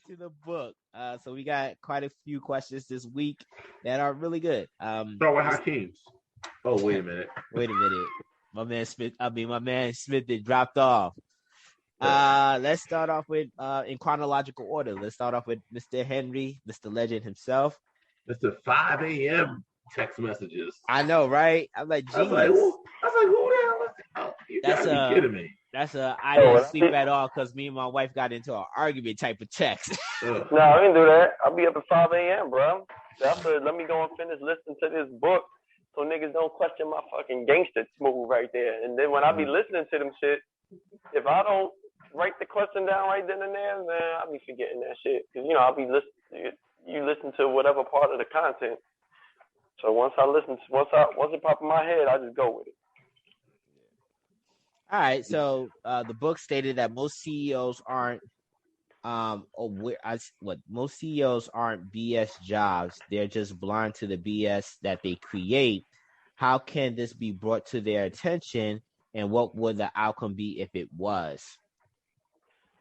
into the book. So we got quite a few questions this week that are really good. Start with Hakeem's. Oh, wait a minute. Wait a minute. My man Smith had dropped off. Let's start off with in chronological order. Let's start off with Mr. Henry, Mr. Legend himself. Mr. 5 a.m. text messages. I know, right? I'm like, genius. I was like, who the hell is that? Oh, you gotta be kidding me. That's I didn't sleep at all because me and my wife got into an argument type of text. No, I didn't do that. I'll be up at 5 a.m., bro. Let me go and finish listening to this book so niggas don't question my fucking gangster move right there. And then when I be listening to them shit, if I don't write the question down right then and there, man, I'll be forgetting that shit. Because, I'll be listening. You listen to whatever part of the content. So once it pop in my head, I just go with it. All right. So the book stated that most CEOs aren't most CEOs aren't BS jobs. They're just blind to the BS that they create. How can this be brought to their attention, and what would the outcome be if it was?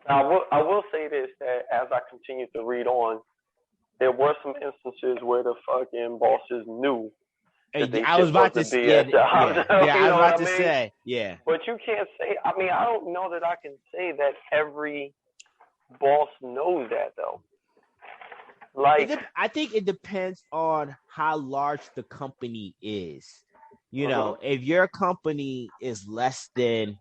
Now, I will say this, that as I continue to read on, there were some instances where the fucking bosses knew. I was about to say, yeah. But you can't say, I don't know that I can say that every boss knows that, though. I think it depends on how large the company is. If your company is less than,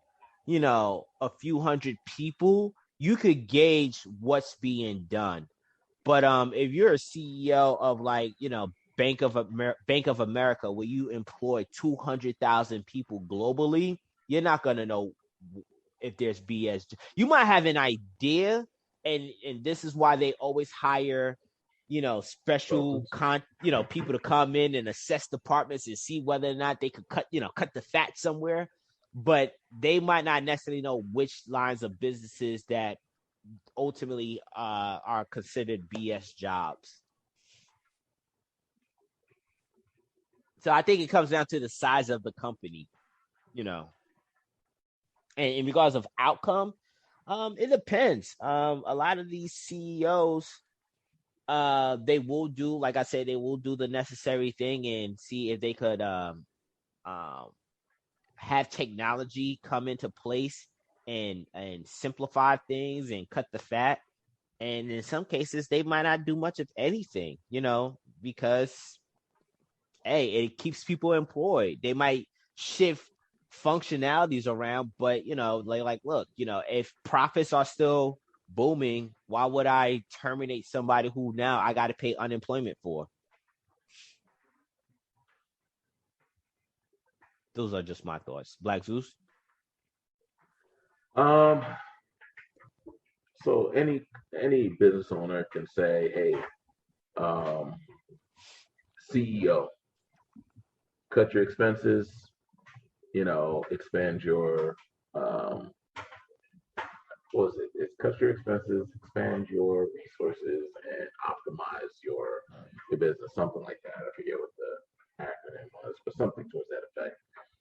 a few hundred people, you could gauge what's being done. But if you're a CEO of Bank of America, where you employ 200,000 people globally, you're not gonna know if there's BS. You might have an idea, and this is why they always hire, special people to come in and assess departments and see whether or not they could cut the fat somewhere. But they might not necessarily know which lines of businesses that ultimately are considered BS jobs. So I think it comes down to the size of the company, And in regards of outcome, it depends. A lot of these CEOs, they will do, like I said, they will do the necessary thing and see if they could have technology come into place and simplify things and cut the fat. And in some cases, they might not do much of anything, because it keeps people employed. They might shift functionalities around, but look, if profits are still booming, why would I terminate somebody who now I got to pay unemployment for? Those are just my thoughts. Black Zeus. So any business owner can say, hey, CEO, cut your expenses, expand your It's cut your expenses, expand your resources, and optimize your business, something like that. I forget what the acronym was, but something towards that effect.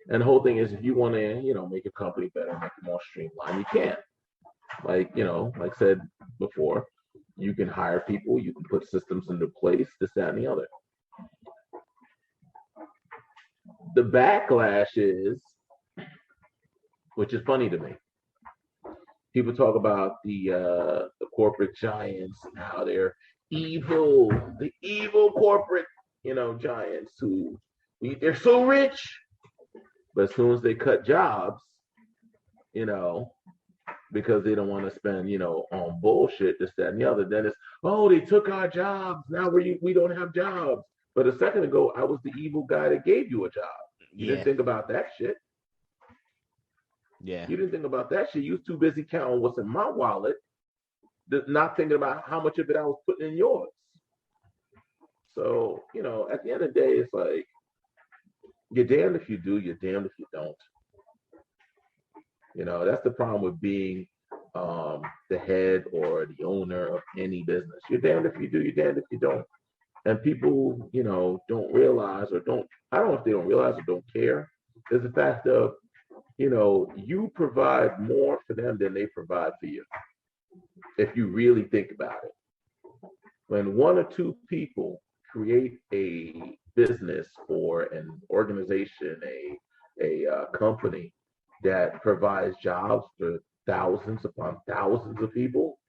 And the whole thing is, if you want to, make your company better, make it more streamlined, you can. Like I said before, you can hire people, you can put systems into place, this, that, and the other. The backlash is, which is funny to me, people talk about the corporate giants and how they're evil, the evil corporate, giants who they're so rich, but as soon as they cut jobs, because they don't want to spend, on bullshit, this, that, and the other, then it's, oh, they took our jobs, now we don't have jobs. But a second ago, I was the evil guy that gave you a job. You didn't think about that shit. Yeah. You didn't think about that shit. You was too busy counting what's in my wallet, not thinking about how much of it I was putting in yours. So, at the end of the day, it's like, you're damned if you do, you're damned if you don't. That's the problem with being the head or the owner of any business. You're damned if you do, you're damned if you don't. And people, don't realize I don't know if they don't realize or don't care. There's the fact of, you provide more for them than they provide for you. If you really think about it. when one or two people create a business or an organization, a company that provides jobs for thousands upon thousands of people,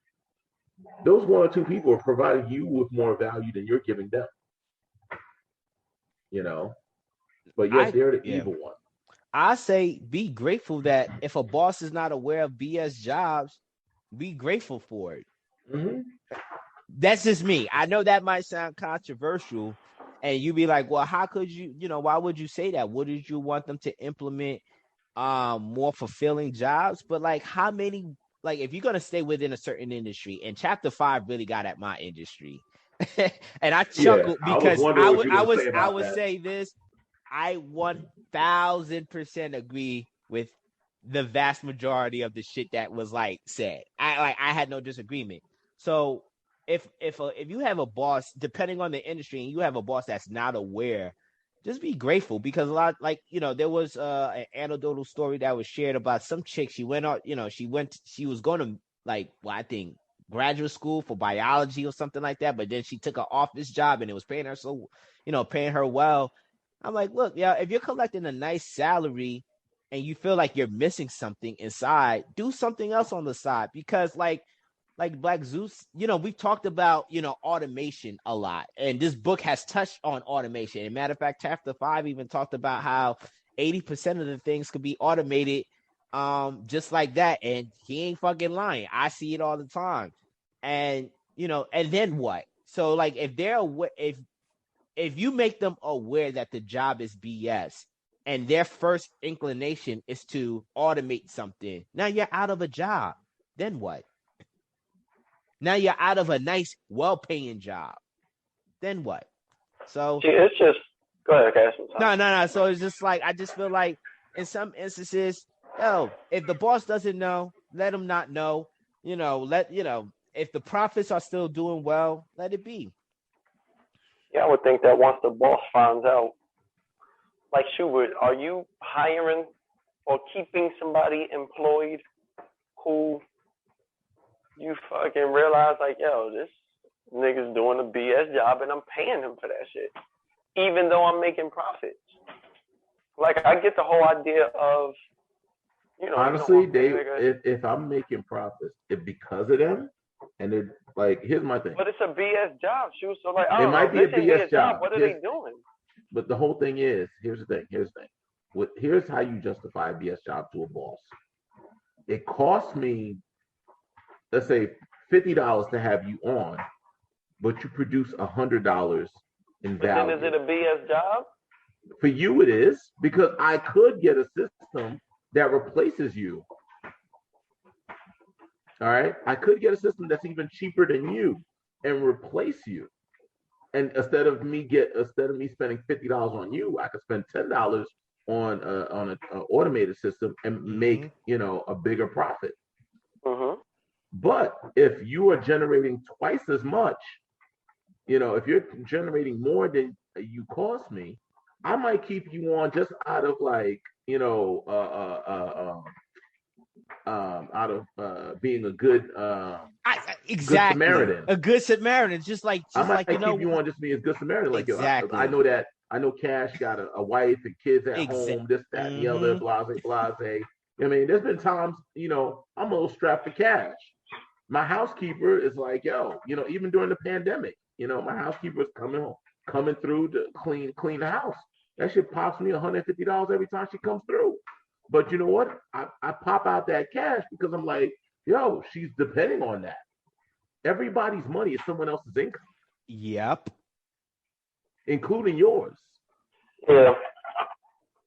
those one or two people are providing you with more value than you're giving them. You know, but yet they're the evil one. I say be grateful that if a boss is not aware of BS jobs, be grateful for it. Mm-hmm. That's just me. I know that might sound controversial, and you be like, well, how could you, why would you say that? Wouldn't you want them to implement more fulfilling jobs? But like, how many, like, if you're going to stay within a certain industry, and chapter 5 really got at my industry. And I chuckled because I would say this. I 1000% agree with the vast majority of the shit that was like said. I had no disagreement. So if you have a boss, depending on the industry, and you have a boss that's not aware, just be grateful, because a lot, like, there was an anecdotal story that was shared about some chick. She went out, she was going to, like, well, I think graduate school for biology or something like that, but then she took an office job and it was paying her paying her well. I'm like, look, yeah, if you're collecting a nice salary and you feel like you're missing something inside, do something else on the side. Because like Black Zeus, we've talked about, automation a lot. And this book has touched on automation. And matter of fact, chapter 5 even talked about how 80% of the things could be automated just like that. And he ain't fucking lying. I see it all the time. And, and then what? So like, if you make them aware that the job is BS and their first inclination is to automate something, now you're out of a job. Then what? Now you're out of a nice, well-paying job. Then what? So it's just, go ahead, guys. No. So it's just like, I just feel like in some instances, if the boss doesn't know, let him not know. If the profits are still doing well, let it be. Yeah, I would think that once the boss finds out, like Schubert, are you hiring or keeping somebody employed who you fucking realize, like, this nigga's doing a BS job and I'm paying him for that shit, even though I'm making profits? Like, I get the whole idea of, honestly, if I'm making profits, it's because of them. And they're like, here's my thing. But it's a BS job, Shu. So like, it might be a BS job. What are they doing? But the whole thing is, here's the thing. Here's how you justify a BS job to a boss. It costs me, let's say, $50 to have you on, but you produce $100 in value. Then is it a BS job? For you, it is, because I could get a system that replaces you. All right, I could get a system that's even cheaper than you and replace you. And instead of me spending $50 on you, I could spend $10 on an automated system and make a bigger profit. Mm-hmm. But if you are generating twice as much, if you're generating more than you cost me, I might keep you on just out of like being a good exactly. Good Samaritan. A good Samaritan, just like I might keep you on just being a good Samaritan. Like, exactly. I know Cash got a wife and kids at home, this, that, and the other, blase. I mean, there's been times, I'm a little strapped for cash. My housekeeper is like, even during the pandemic, my housekeeper is coming through to clean the house. That shit pops me $150 every time she comes through. But you know what? I pop out that cash because I'm like, she's depending on that. Everybody's money is someone else's income. Yep. Including yours. Yeah.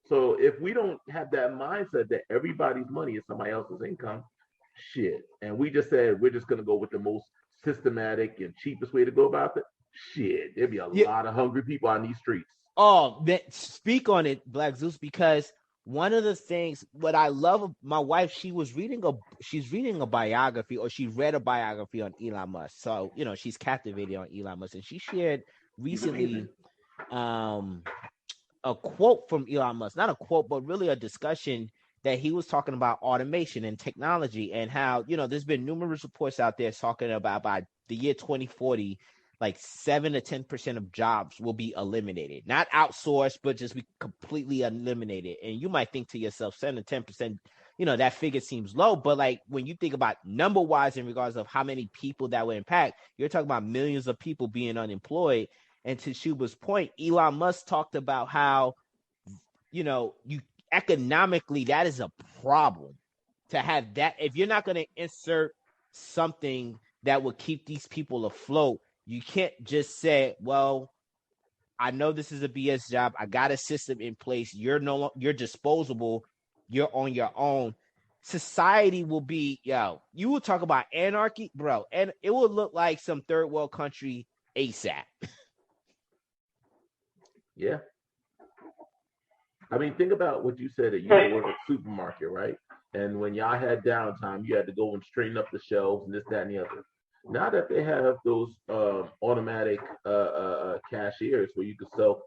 So if we don't have that mindset that everybody's money is somebody else's income, shit. And we just said we're just going to go with the most systematic and cheapest way to go about it. Shit, there'd be a lot of hungry people on these streets. Oh, speak on it, Black Zeus, because one of the things, what I love, my wife, she's reading a biography, or she read a biography on Elon Musk. So, she's captivated on Elon Musk. And she shared recently a quote from Elon Musk, not a quote, but really a discussion that he was talking about automation and technology, and how, there's been numerous reports out there talking about by the year 2040, like 7 to 10% of jobs will be eliminated, not outsourced, but just be completely eliminated. And you might think to yourself, 7 to 10%, that figure seems low. But like when you think about number wise in regards of how many people that would impact, you're talking about millions of people being unemployed. And to Shuba's point, Elon Musk talked about how, you economically, that is a problem to have that. If you're not going to insert something that will keep these people afloat, you can't just say, well, I know this is a BS job. I got a system in place. You're disposable. You're on your own. Society will be, you will talk about anarchy, bro, and it will look like some third world country ASAP. Yeah. I mean, think about what you said that you work at a supermarket, right? And when y'all had downtime, you had to go and straighten up the shelves and this, that, and the other. Now that they have those automatic cashiers where you can self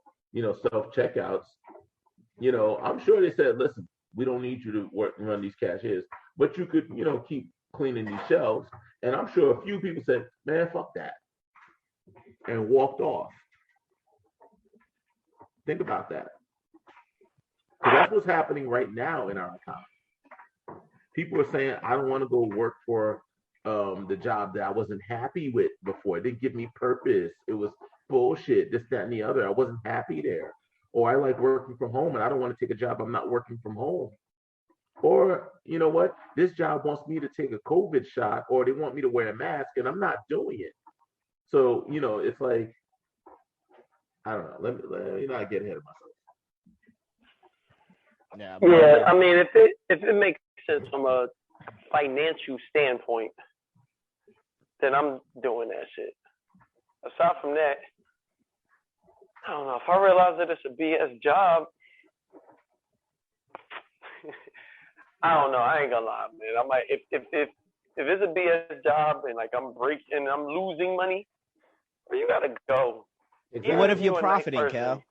checkouts, I'm sure they said, listen, we don't need you to run these cashiers, but you could, keep cleaning these shelves. And I'm sure a few people said, man, fuck that, and walked off. Think about that. Because that's what's happening right now in our economy. People are saying, I don't want to go work for the job that I wasn't happy with before. It didn't give me purpose. It was bullshit, this, that, and the other. I wasn't happy there. Or I like working from home and I don't want to take a job I'm not working from home. Or, you know what? This job wants me to take a COVID shot, or they want me to wear a mask and I'm not doing it. So, it's like, I don't know. Let me not get ahead of myself. Yeah, I mean, if it makes sense from a financial standpoint, then I'm doing that shit. Aside from that, I don't know. If I realize that it's a BS job, I don't know. I ain't gonna lie, man. I might if it's a BS job and like I'm losing money, well, you gotta go. Exactly. What if you're profiting, Cal?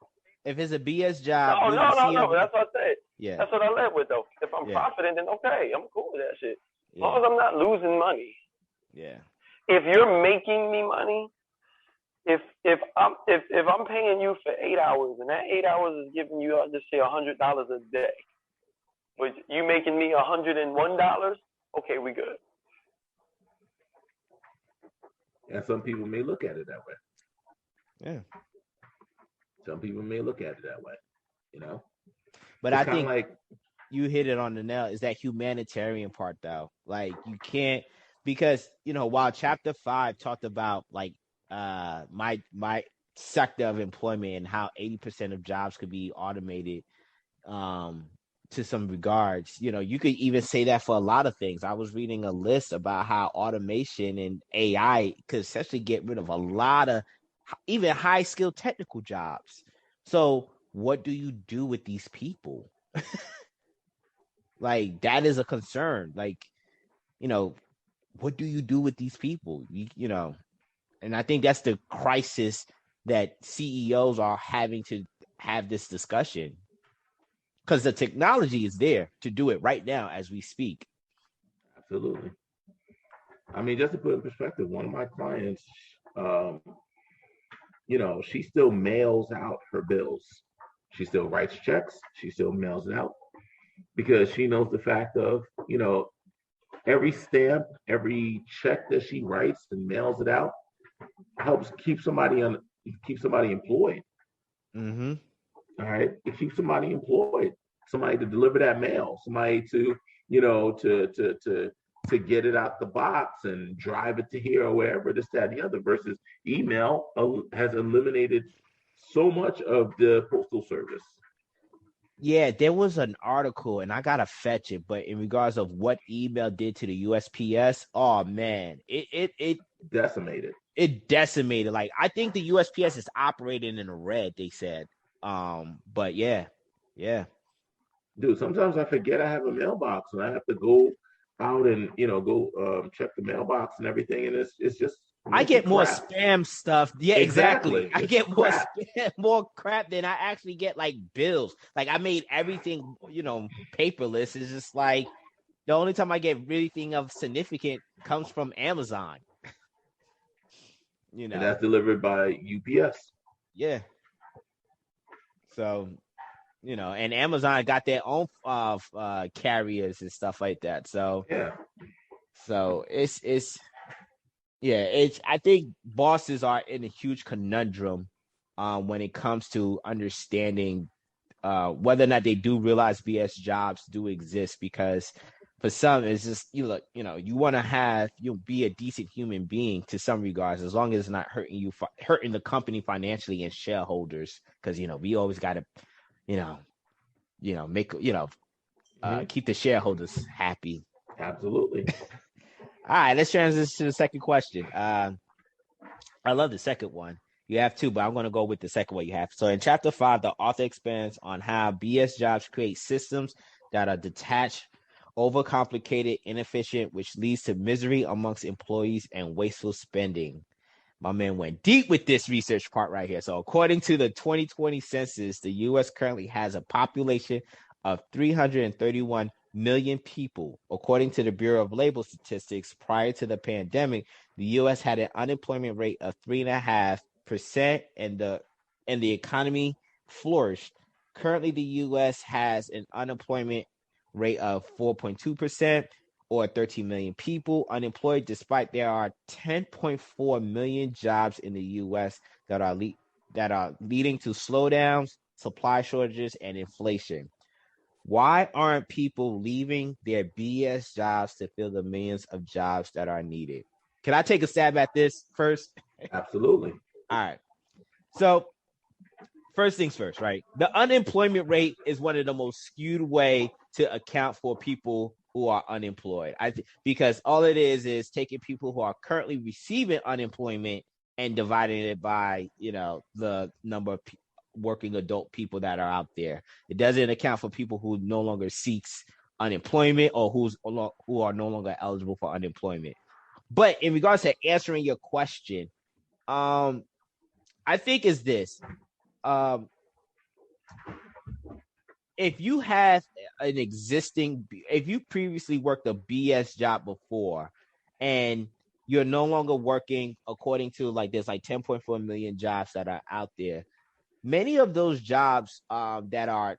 If it's a BS job, no. That's what I said. Yeah, that's what I led with though. If I'm profiting, then okay, I'm cool with that shit. As yeah. long as I'm not losing money. Yeah. If you're making me money, if I'm paying you for 8 hours and that 8 hours is giving you, I'll just say $100 a day, but you making me $101, okay, we good. And some people may look at it that way. Yeah. Some people may look at it that way, But I think you hit it on the nail, is that humanitarian part though. Like you can't, because while chapter 5 talked about like my sector of employment and how 80% of jobs could be automated to some regards, you could even say that for a lot of things. I was reading a list about how automation and AI could essentially get rid of a lot of even high skilled technical jobs. So what do you do with these people? Like that is a concern. Like, what do you do with these people? And I think that's the crisis that CEOs are having to have this discussion, because the technology is there to do it right now as we speak. Absolutely. I mean, just to put in perspective, one of my clients, she still mails out her bills. She still writes checks. She still mails it out because she knows the fact of, every stamp, every check that she writes and mails it out helps keep somebody employed. Mm-hmm. All right. It keeps somebody employed, somebody to deliver that mail, somebody to, to get it out the box and drive it to here or wherever, this, that, and the other, versus email has eliminated so much of the postal service. Yeah, there was an article, and I gotta fetch it, but in regards of what email did to the USPS, oh man, it decimated. It decimated. Like I think the USPS is operating in the red, they said. But yeah. Dude, sometimes I forget I have a mailbox and I have to go out and check the mailbox and everything, and it's just I get more spam stuff. Yeah, exactly. I get more crap than I actually get like bills. Like I made everything, paperless. It's just like the only time I get anything of significant comes from Amazon. You And know, that's delivered by UPS. yeah. So, and Amazon got their own carriers and stuff like that. So, Yeah. it's yeah, it's I think bosses are in a huge conundrum when it comes to understanding whether or not they do realize BS jobs do exist, because for some it's just you want to have be a decent human being to some regards, as long as it's not hurting the company financially and shareholders, because we always got to make keep the shareholders happy. Absolutely. All right, let's transition to the second question. I love the second one. You have two, but I'm going to go with the second one you have. So in chapter 5, the author expands on how BS jobs create systems that are detached, overcomplicated, inefficient, which leads to misery amongst employees and wasteful spending. My man went deep with this research part right here. So according to the 2020 census, the U.S. currently has a population of 331 million people. According to the Bureau of Labor Statistics, prior to the pandemic, the U.S. had an unemployment rate of 3.5%, and the economy flourished. Currently, the U.S. has an unemployment rate of 4.2%, or 13 million people unemployed, despite there are 10.4 million jobs in the U.S. that are leading to slowdowns, supply shortages, and inflation. Why aren't people leaving their BS jobs to fill the millions of jobs that are needed? Can I take a stab at this first? Absolutely. All right. So first things first, right? The unemployment rate is one of the most skewed way to account for people who are unemployed. Because all it is taking people who are currently receiving unemployment and dividing it by, the number of working adult people that are out there. It doesn't account for people who no longer seeks unemployment, or who are no longer eligible for unemployment. But in regards to answering your question, I think is this. If you have if you previously worked a BS job before, and you're no longer working according to there's 10.4 million jobs that are out there. Many of those jobs that are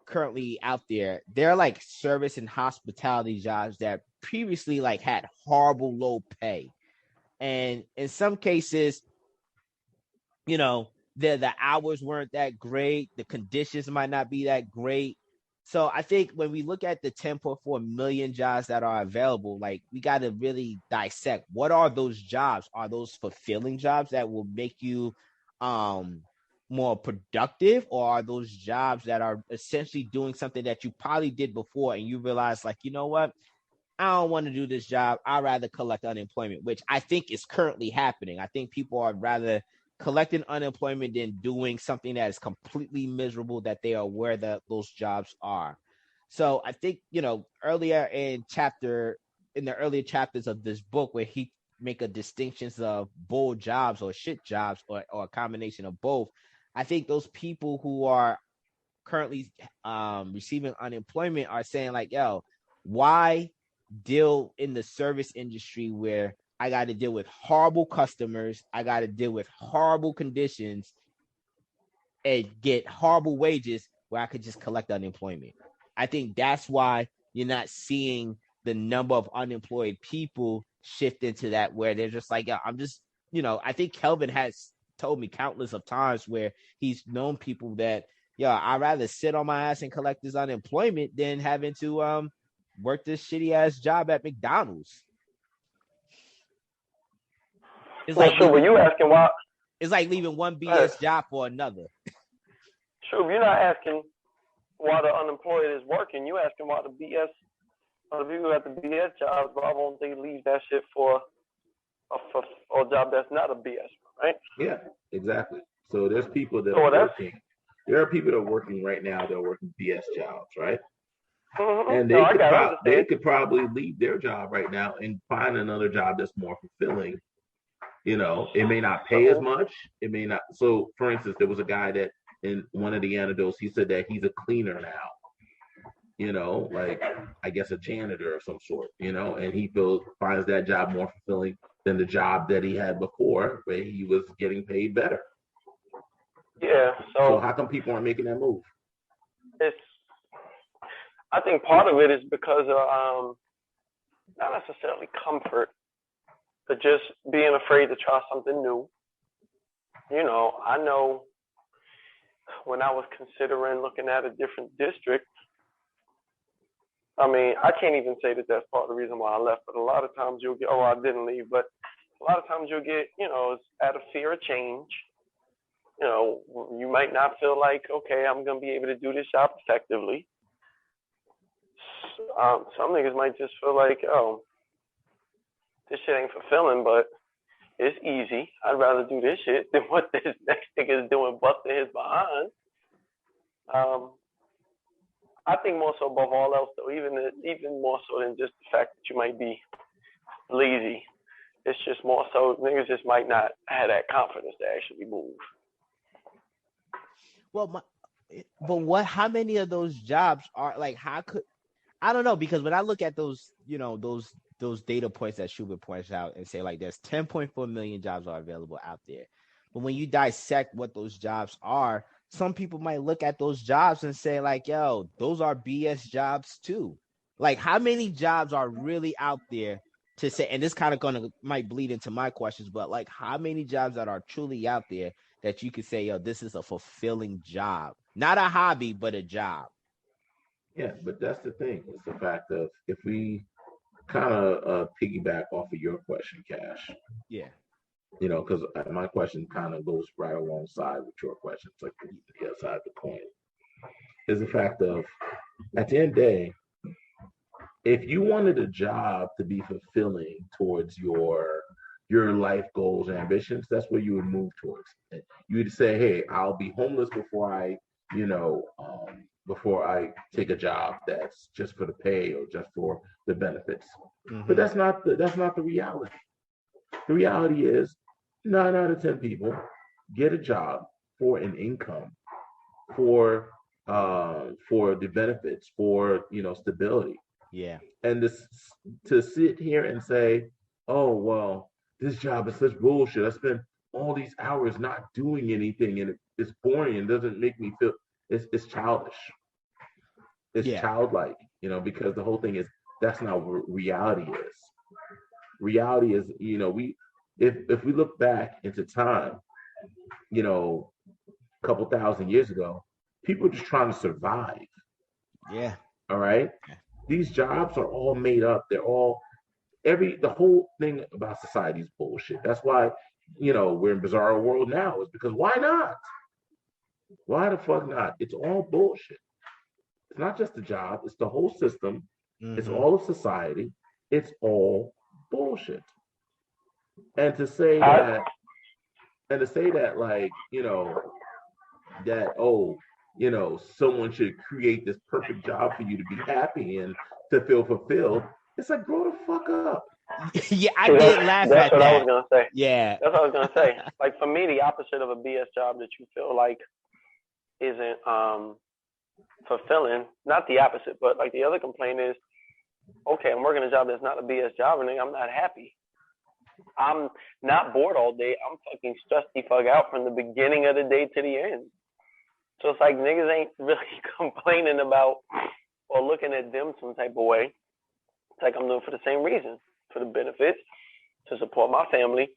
currently out there, they're like service and hospitality jobs that previously had horrible low pay. And in some cases, the hours weren't that great. The conditions might not be that great. So I think when we look at the 10.4 million jobs that are available, we got to really dissect what are those jobs. Are those fulfilling jobs that will make you more productive, or are those jobs that are essentially doing something that you probably did before and you realize you know what? I don't want to do this job. I'd rather collect unemployment, which I think is currently happening. I think people are rather collecting unemployment than doing something that is completely miserable that they are aware that those jobs are. So I think, earlier in the earlier chapters of this book, where he make a distinctions of bull jobs or shit jobs, or a combination of both, I think those people who are currently receiving unemployment are saying yo, why deal in the service industry where I got to deal with horrible customers, I got to deal with horrible conditions, and get horrible wages where I could just collect unemployment? I think that's why you're not seeing the number of unemployed people shift into that, where they're just yeah, I'm just, I think Kelvin has told me countless of times where he's known people that, I'd rather sit on my ass and collect this unemployment than having to work this shitty ass job at McDonald's. It's sure, but you asking why? It's like leaving one BS job for another. Sure, you're not asking why the unemployed is working. You asking why the people at the BS jobs, why won't they leave that shit for a job that's not a BS, right? Yeah, exactly. So there's people that are working. There are people that are working right now that are working BS jobs, right? Mm-hmm. And they could probably leave their job right now and find another job that's more fulfilling. It may not pay as much. It may not. So, for instance, there was a guy that in one of the anecdotes, he said that he's a cleaner now. I guess a janitor of some sort, and he finds that job more fulfilling than the job that he had before, where he was getting paid better. Yeah. So how come people aren't making that move? I think part of it is because of not necessarily comfort, but just being afraid to try something new. You know, I know when I was considering looking at a different district, I mean, I can't even say that that's part of the reason why I left, but a lot of times you'll get, I didn't leave, but a lot of times you'll get, you know, it's out of fear of change. You know, you might not feel like, okay, I'm going to be able to do this job effectively. Some niggas might just feel like, oh, this shit ain't fulfilling, but it's easy. I'd rather do this shit than what this next nigga is doing, busting his behind. I think more so above all else, though, even more so than just the fact that you might be lazy. It's just more so niggas just might not have that confidence to actually move. Well, but how many of those jobs are like? I don't know, because when I look at those, you know, those data points that Schubert points out and say like there's 10.4 million jobs are available out there, but when you dissect what those jobs are, some people might look at those jobs and say like, yo, those are BS jobs too. Like, how many jobs are really out there to say? And this kind of might bleed into my questions, but like, how many jobs that are truly out there that you could say, yo, this is a fulfilling job, not a hobby, but a job? Yeah, but that's the thing. It's the fact of, if we kind of piggyback off of your question, Cash. Yeah. You know, because my question kind of goes right alongside with your question. It's like the other side of the coin. Is the fact of, at the end of the day, if you wanted a job to be fulfilling towards your life goals and ambitions, that's where you would move towards. You would say, hey, I'll be homeless before I, before I take a job that's just for the pay or just for the benefits. Mm-hmm. But that's not the reality. The reality is 9 out of 10 people get a job for an income, for the benefits, for stability. Yeah. And to sit here and say, oh well, this job is such bullshit. I spent all these hours not doing anything, and it's boring and doesn't make me feel. It's childish. It's childlike, because the whole thing is, that's not what reality is. Reality is, if we look back into time, a couple thousand years ago, people were just trying to survive. Yeah. All right. Yeah. These jobs are all made up. They're all the whole thing about society is bullshit. That's why, we're in bizarre world now, is because why not? Why the fuck not? It's all bullshit. It's not just the job, it's the whole system. Mm-hmm. It's all of society. It's all bullshit. And to say that, like, that, someone should create this perfect job for you to be happy and to feel fulfilled, it's like, grow the fuck up. Yeah, I did laugh at that. That's what I was going to say. Yeah. That's what I was going to say. Like, for me, the opposite of a BS job that you feel like isn't fulfilling, not the opposite, but like the other complaint is, okay, I'm working a job that's not a BS job and I'm not happy. I'm not bored all day. I'm fucking stressed the fuck out from the beginning of the day to the end. So it's like niggas ain't really complaining about or looking at them some type of way. It's like I'm doing for the same reason, for the benefits, to support my family.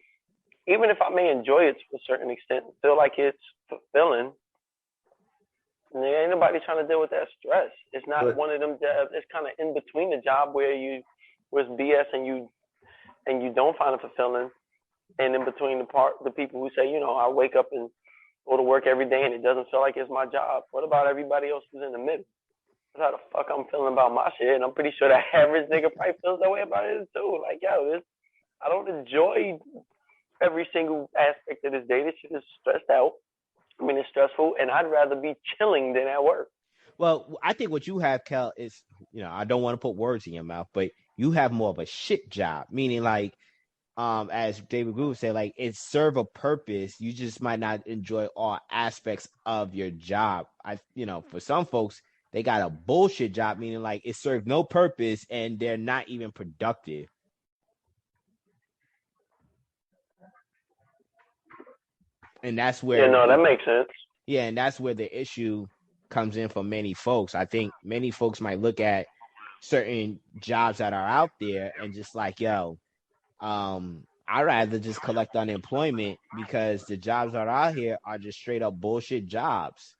Even if I may enjoy it to a certain extent, feel like it's fulfilling, there ain't nobody trying to deal with that stress. It's not one of them jobs. It's kind of in between the job where it's BS and you don't find it fulfilling, and in between the people who say, I wake up and go to work every day and it doesn't feel like it's my job. What about everybody else who's in the middle? That's how the fuck I'm feeling about my shit, and I'm pretty sure the average nigga probably feels that way about it too. Like, yo, I don't enjoy every single aspect of this day. This shit is stressed out. I mean, it's stressful, and I'd rather be chilling than at work. Well, I think what you have, Kel, is, I don't want to put words in your mouth, but you have more of a shit job, meaning like, as David Graeber said, like, it serve a purpose. You just might not enjoy all aspects of your job. For some folks, they got a bullshit job, meaning like it served no purpose and they're not even productive. And that's where that makes sense. Yeah, and that's where the issue comes in for many folks. I think many folks might look at certain jobs that are out there and just like, yo, I'd rather just collect unemployment because the jobs that are out here are just straight up bullshit jobs,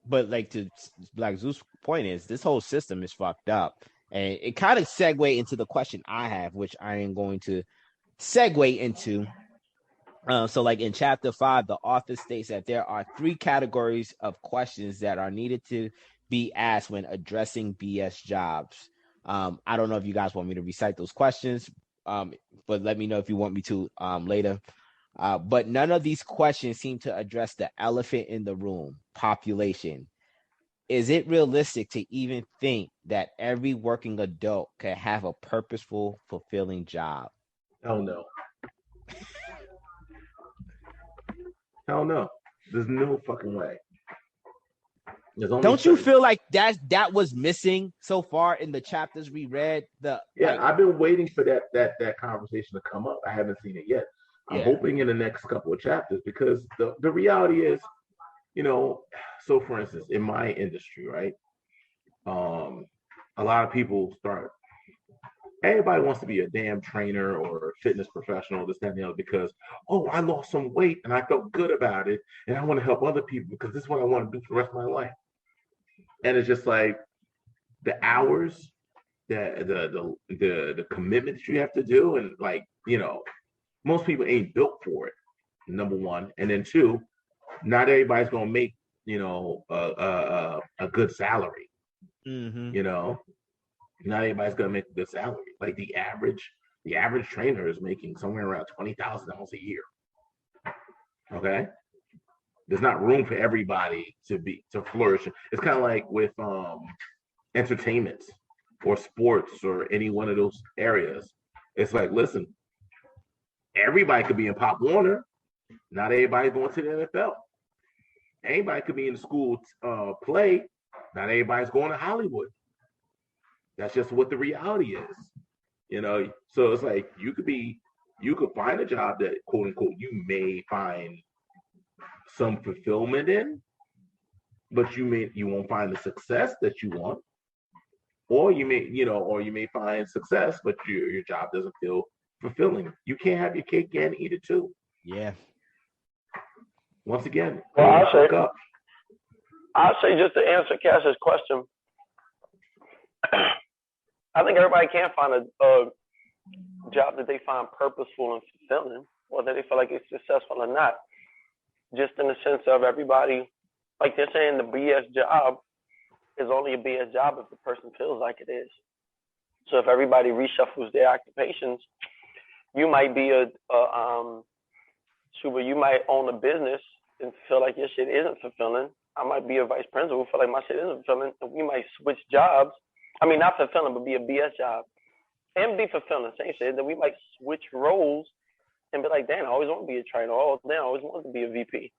But like to Black Zeus' point is this whole system is fucked up. And it kind of segue into the question I have, which I am going to segue into. So like in chapter 5, the author states that there are 3 categories of questions that are needed to be asked when addressing BS jobs. I don't know if you guys want me to recite those questions, but let me know if you want me to later. But none of these questions seem to address the elephant in the room, population. Is it realistic to even think that every working adult can have a purposeful, fulfilling job? Hell no. Hell no. There's no fucking way. Don't you feel like that was missing so far in the chapters we read? I've been waiting for that conversation to come up. I haven't seen it yet. I'm hoping in the next couple of chapters, because the reality is, so for instance, in my industry, right? A lot of people everybody wants to be a damn trainer or a fitness professional, this, that, and the other, because, I lost some weight and I felt good about it. And I want to help other people because this is what I want to do for the rest of my life. And it's just like the hours, the commitment that you have to do. And like, most people ain't built for it, number one. And then 2, not everybody's going to make, a good salary, Not everybody's gonna make a good salary. Like the average trainer is making somewhere around $20,000 a year. Okay, there's not room for everybody to flourish. It's kind of like with entertainment or sports or any one of those areas. It's like, listen, everybody could be in Pop Warner. Not everybody's going to the NFL. Anybody could be in the school play. Not everybody's going to Hollywood. That's just what the reality is, So it's like you could find a job that, quote unquote, you may find some fulfillment in, but you won't find the success that you want, or you may find success, but your job doesn't feel fulfilling. You can't have your cake and eat it too. Yeah. Once again, I'll say just to answer Cash's question. I think everybody can find a job that they find purposeful and fulfilling, whether they feel like it's successful or not. Just in the sense of everybody, like they're saying, the BS job is only a BS job if the person feels like it is. So if everybody reshuffles their occupations, you might be you might own a business and feel like your shit isn't fulfilling. I might be a vice principal, feel like my shit isn't fulfilling, and we might switch jobs. I mean, not fulfilling, but be a BS job. And be fulfilling, same shit. Then we might switch roles and be like, damn, I always want to be a trainer. Oh, damn, I always wanted to be a VP.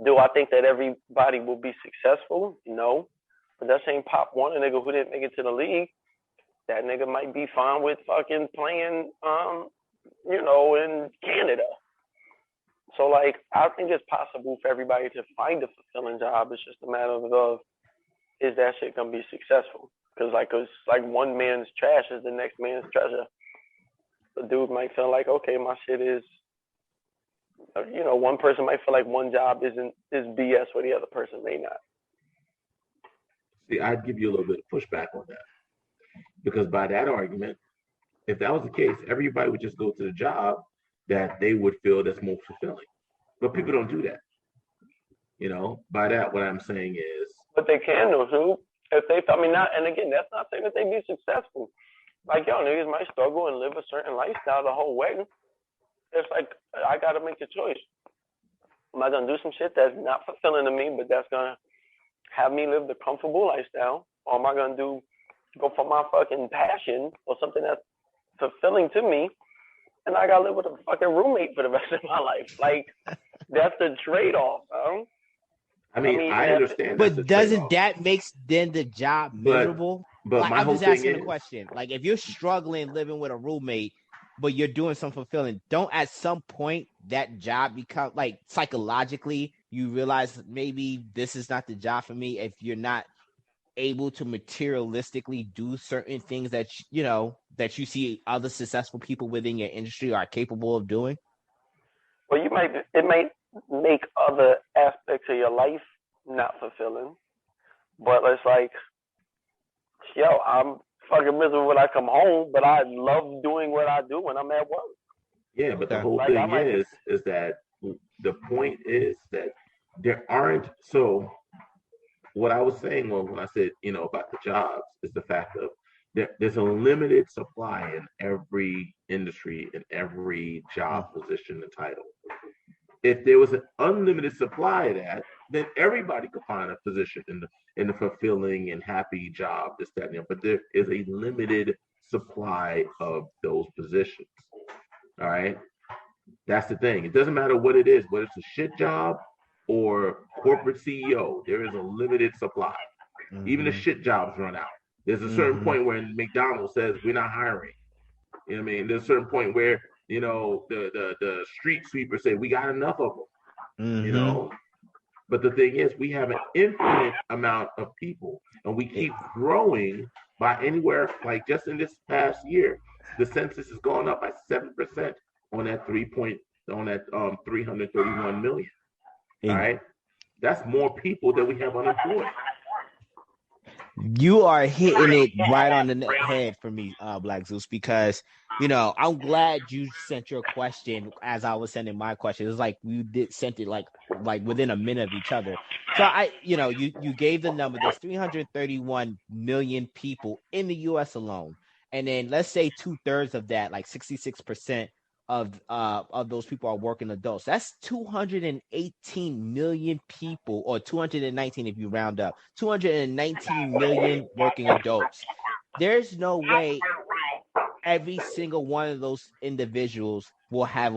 Do I think that everybody will be successful? No. But that same Pop Warner nigga who didn't make it to the league, that nigga might be fine with fucking playing, in Canada. So, like, I think it's possible for everybody to find a fulfilling job. It's just a matter of, is that shit going to be successful? Because, it's like one man's trash is the next man's treasure. The dude might feel like, okay, my shit is, one person might feel like one job is BS where the other person may not. See, I'd give you a little bit of pushback on that. Because by that argument, if that was the case, everybody would just go to the job that they would feel that's most fulfilling. But people don't do that. By that, what I'm saying is. But they can do, too. If they, and again, that's not saying that they be successful. Like, niggas might struggle and live a certain lifestyle the whole way. It's like, I got to make the choice. Am I going to do some shit that's not fulfilling to me, but that's going to have me live the comfortable lifestyle? Or am I going to go for my fucking passion or something that's fulfilling to me? And I got to live with a fucking roommate for the rest of my life. Like, that's the trade-off, bro. I understand. But doesn't that make then the job miserable? But I'm just asking a question. Like, if you're struggling living with a roommate, but you're doing something fulfilling. Don't at some point that job become like psychologically you realize maybe this is not the job for me if you're not able to materialistically do certain things that that you see other successful people within your industry are capable of doing? Well, it might make other aspects of your life not fulfilling, but it's like, yo, I'm fucking miserable when I come home, but I love doing what I do when I'm at work. Yeah, but the whole thing is that the point is that there aren't. So what I was saying when I said, about the jobs is the fact of there's a limited supply in every industry, in every job position and title. If there was an unlimited supply of that, then everybody could find a position in the fulfilling and happy job, this, that, and the other. But there is a limited supply of those positions. All right. That's the thing. It doesn't matter what it is, whether it's a shit job or corporate CEO, there is a limited supply. Mm-hmm. Even the shit jobs run out. There's a certain point where McDonald's says we're not hiring. You know what I mean? There's a certain point where, the street sweepers say we got enough of them. But the thing is, we have an infinite amount of people, and we keep growing by anywhere, like just in this past year, the census has gone up by 7% on that 331 million. All right, that's more people that we have unemployed. You are hitting it right on the head for me, Black Zeus, because I'm glad you sent your question as I was sending my question. It's like we sent it like within a minute of each other. So you gave the number. There's 331 million people in the U.S. alone, and then let's say 2/3 of that, like 66% of those people are working adults. That's 218 million people, or 219 if you round up. 219 million working adults. There's no way every single one of those individuals will have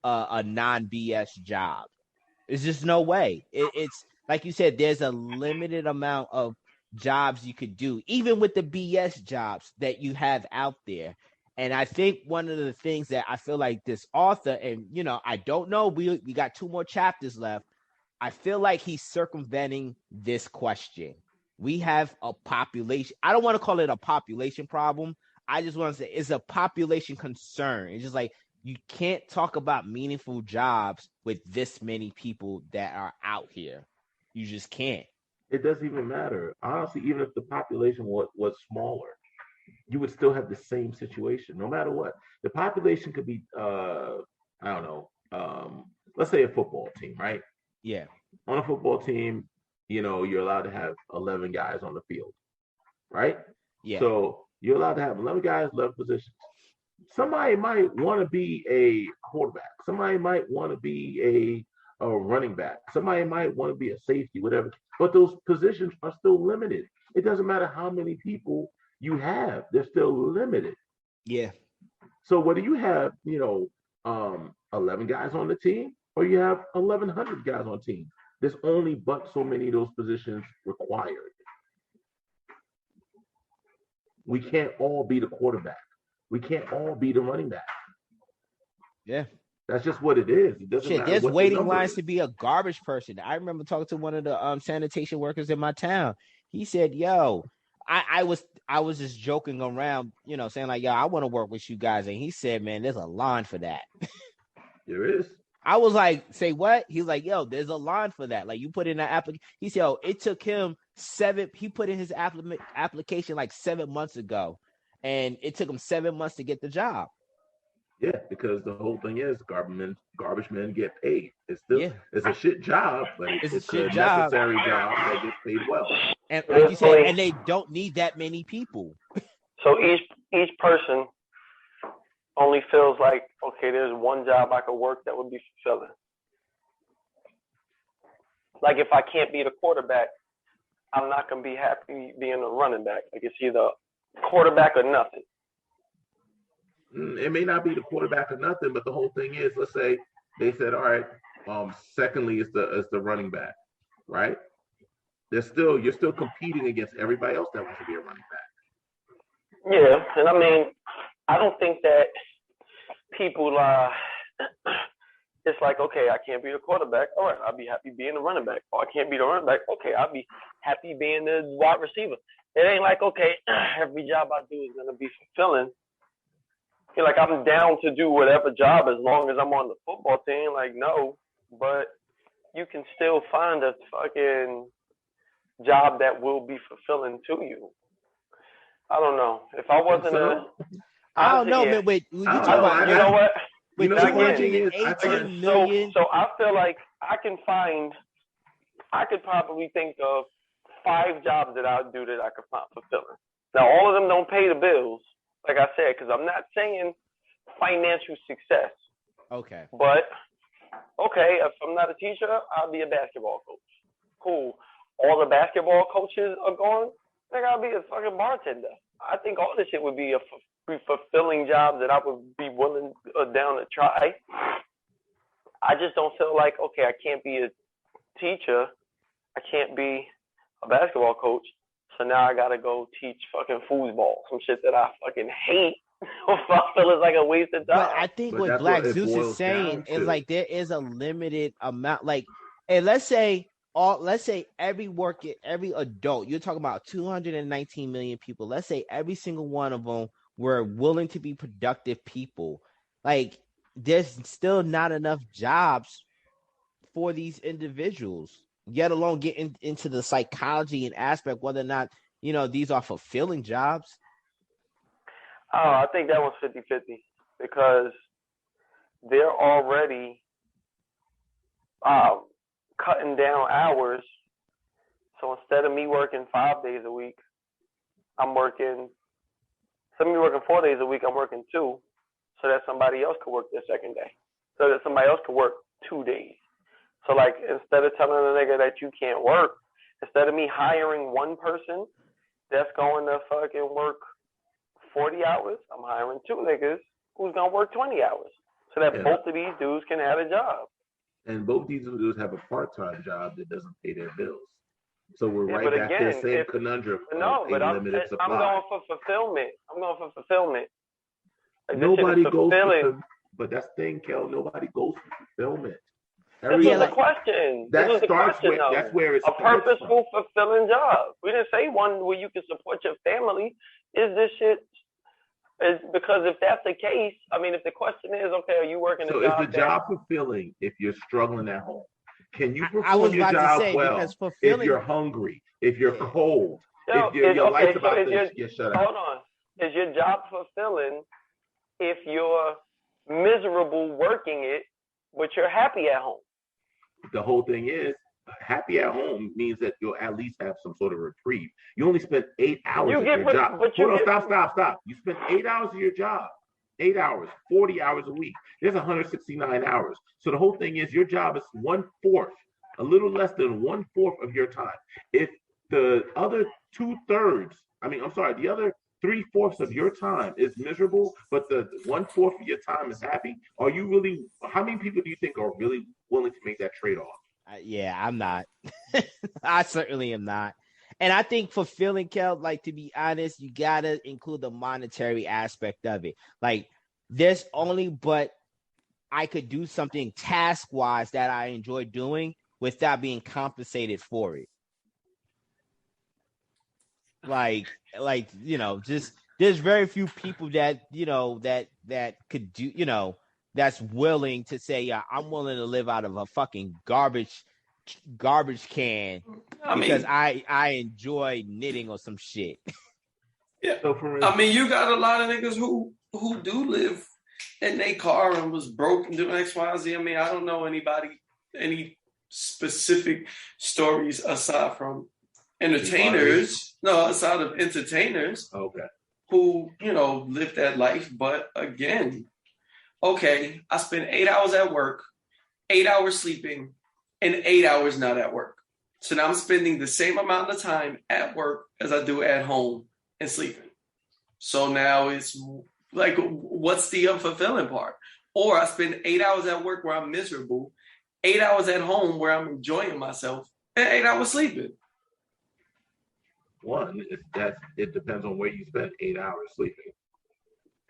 a non-BS job. There's just no way. It's like you said, there's a limited amount of jobs you could do, even with the BS jobs that you have out there. And I think one of the things that I feel like this author, and I don't know, we got 2 more chapters left. I feel like he's circumventing this question. We have a population. I don't want to call it a population problem. I just want to say it's a population concern. It's just like you can't talk about meaningful jobs with this many people that are out here. You just can't. It doesn't even matter. Honestly, even if the population was smaller, you would still have the same situation, no matter what. The population could be, let's say a football team, right? Yeah. On a football team, you're allowed to have 11 guys on the field, right? Yeah. So you're allowed to have 11 guys, 11 positions. Somebody might want to be a quarterback. Somebody might want to be a running back. Somebody might want to be a safety, whatever. But those positions are still limited. It doesn't matter how many people you have, they're still limited. Yeah. So whether you have, 11 guys on the team or you have 1,100 guys on the team, there's only but so many of those positions required. We can't all be the quarterback. We can't all be the running back. Yeah. That's just what it is. It doesn't matter. There's waiting lines to be a garbage person. I remember talking to one of the sanitation workers in my town. He said, yo, I was just joking around, saying like, yo, I want to work with you guys. And he said, man, there's a line for that. There is. I was like, say what? He's like, yo, there's a line for that. Like you put in an application. He said, oh, it took him he put in his application like 7 months ago. And it took him 7 months to get the job. Yeah, because the whole thing is garbage men get paid. It's still it's a shit job, but it's a shit necessary job that gets paid well. And like you said, and they don't need that many people. So each person only feels like, okay, there's one job I could work that would be fulfilling. Like if I can't be the quarterback, I'm not gonna be happy being a running back. Like it's either quarterback or nothing. It may not be the quarterback or nothing, but the whole thing is, let's say they said, all right, secondly is the running back, right? You're still competing against everybody else that wants to be a running back. Yeah, and I mean, I don't think that. people, it's like, okay, I can't be the quarterback. All right, I'll be happy being the running back. Or I can't be the running back. Okay, I'll be happy being the wide receiver. It ain't like, okay, every job I do is gonna be fulfilling. Feel like I'm down to do whatever job as long as I'm on the football team. Like, no, but you can still find a fucking job that will be fulfilling to you. I don't know. If I wasn't I don't know, man. Wait, you talking about? You know what? With 218 million. So I feel like I could probably think of 5 jobs that I would do that I could find fulfilling. Now, all of them don't pay the bills, like I said, because I'm not saying financial success. Okay. But, okay, if I'm not a teacher, I'll be a basketball coach. Cool. All the basketball coaches are gone, then I'll be a fucking bartender. I think all this shit would be fulfilling jobs that I would be willing down to try. I just don't feel like, okay, I can't be a teacher. I can't be a basketball coach. So now I got to go teach fucking foosball, some shit that I fucking hate. I feel it's like a waste of time. But I think what Black Zeus is saying is like there is a limited amount. Like, and let's say every adult, you're talking about 219 million people. Let's say every single one of them were willing to be productive people. Like, there's still not enough jobs for these individuals, yet alone getting into the psychology and aspect whether or not, these are fulfilling jobs. Oh, I think that one's 50-50 because they're already cutting down hours. So instead of me working 5 days a week, I'm working 4 days a week, I'm working 2, so that somebody else could work their second day. So that somebody else could work 2 days. So like instead of telling a nigga that you can't work, instead of me hiring one person that's going to fucking work 40 hours, I'm hiring 2 niggas who's gonna work 20 hours. So that both of these dudes can have a job. And both these dudes have a part-time job that doesn't pay their bills. So we're right back to the same conundrum. No, but I'm going for fulfillment. Like, nobody goes for, but that's the thing, Kel. Nobody goes for fulfillment. This is the question. That's where it's a purposeful, fulfilling job. We didn't say one where you can support your family. Is this shit? Is because if that's the case, I mean, if the question is, okay, are you working a job? So is the job fulfilling if you're struggling at home? Can you perform your job well if you're hungry, if you're cold, if your life's about to get shut out? Hold on. Is your job fulfilling if you're miserable working it, but you're happy at home? The whole thing is, happy at home means that you'll at least have some sort of reprieve. You only spend 8 hours at your job. Stop. You spend 8 hours of your job. 8 hours, 40 hours a week. There's 169 hours. So the whole thing is your job is 1/4, a little less than 1/4 of your time. If the other 2/3, the other 3/4 of your time is miserable, but the 1/4 of your time is happy, how many people do you think are really willing to make that trade-off? Yeah, I'm not. I certainly am not. And I think fulfilling, Kel, like, to be honest, you gotta include the monetary aspect of it. Like, but I could do something task-wise that I enjoy doing without being compensated for it. Like, just there's very few people that that could do, that's willing to say, yeah, I'm willing to live out of a fucking garbage can because I enjoy knitting or some shit. Yeah. You got a lot of niggas who do live in their car and was broke and doing X, Y, Z. I don't know any specific stories aside from entertainers. No, aside of entertainers. Okay. Who, live that life. But again, okay, I spend 8 hours at work, 8 hours sleeping, and 8 hours not at work. So now I'm spending the same amount of time at work as I do at home and sleeping. So now it's like, what's the unfulfilling part? Or I spend 8 hours at work where I'm miserable, 8 hours at home where I'm enjoying myself, and 8 hours sleeping. One, it depends on where you spend 8 hours sleeping.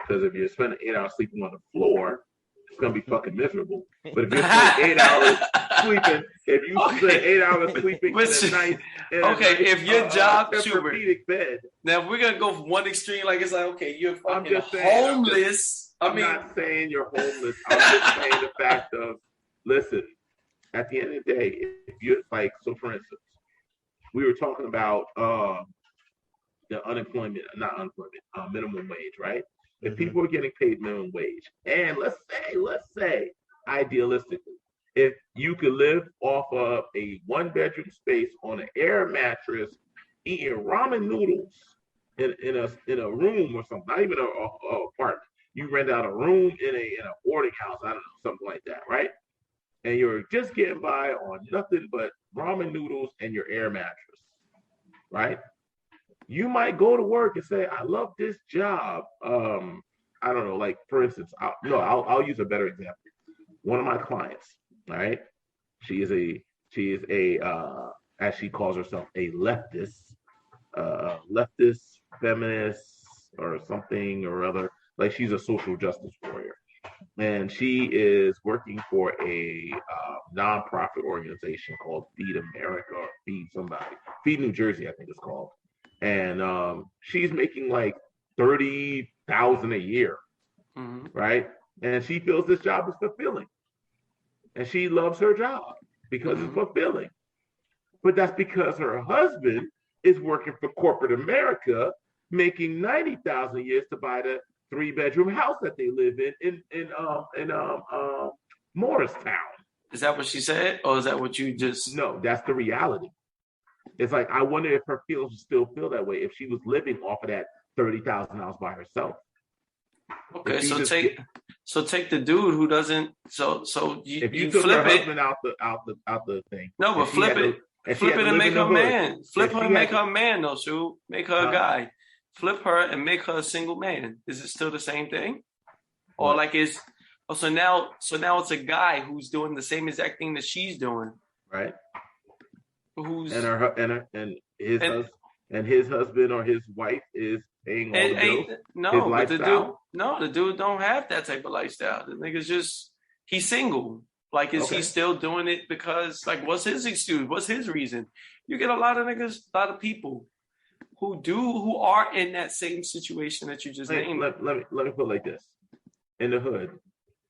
Because if you're spending 8 hours sleeping on the floor, it's gonna be fucking miserable. But if you're spending 8 hours sleeping, if you spend 8 hours sleeping in a nice, if your job, orthopedic bed. Now if we're gonna go from one extreme, like it's like, okay, you're fucking homeless. I'm not saying you're homeless. I'm just saying the fact of, listen, at the end of the day, if you're like, so for instance, we were talking about the minimum wage, right? If people are getting paid minimum wage, and let's say, idealistically, if you could live off of a 1-bedroom space on an air mattress, eating ramen noodles in a room or something, not even a apartment, you rent out a room in a boarding house, I don't know, something like that, right? And you're just getting by on nothing but ramen noodles and your air mattress, right? You might go to work and say, I love this job. I don't know, like for instance, I'll use a better example. One of my clients, all right? She is a as she calls herself, a leftist feminist or something or other. Like she's a social justice warrior. And she is working for a nonprofit organization called Feed America or Feed somebody. Feed New Jersey, I think it's called. And she's making like $30,000 a year, right? And she feels this job is fulfilling. And she loves her job because it's fulfilling. But that's because her husband is working for corporate America, making $90,000 a year to buy the 3-bedroom house that they live in Morristown. Is that what she said, or is that what you just? No, that's the reality. It's like, I wonder if her feelings still feel that way if she was living off of that $30,000 by herself. Okay, so take the dude who doesn't. So you, if you took flip her it, husband out the thing. No, but flip it and make her a man. Flip her and make her a man, though, Sue. Make her a guy. Flip her and make her a single man. Is it still the same thing? Or like so now it's a guy who's doing the same exact thing that she's doing. Right. Who's his husband or his wife is paying all the bills. No, but the dude don't have that type of lifestyle. The nigga's he's single. Like, is he still doing it because, like, what's his excuse? What's his reason? You get a lot of people who are in that same situation that you just named. Let me put it like this. In the hood,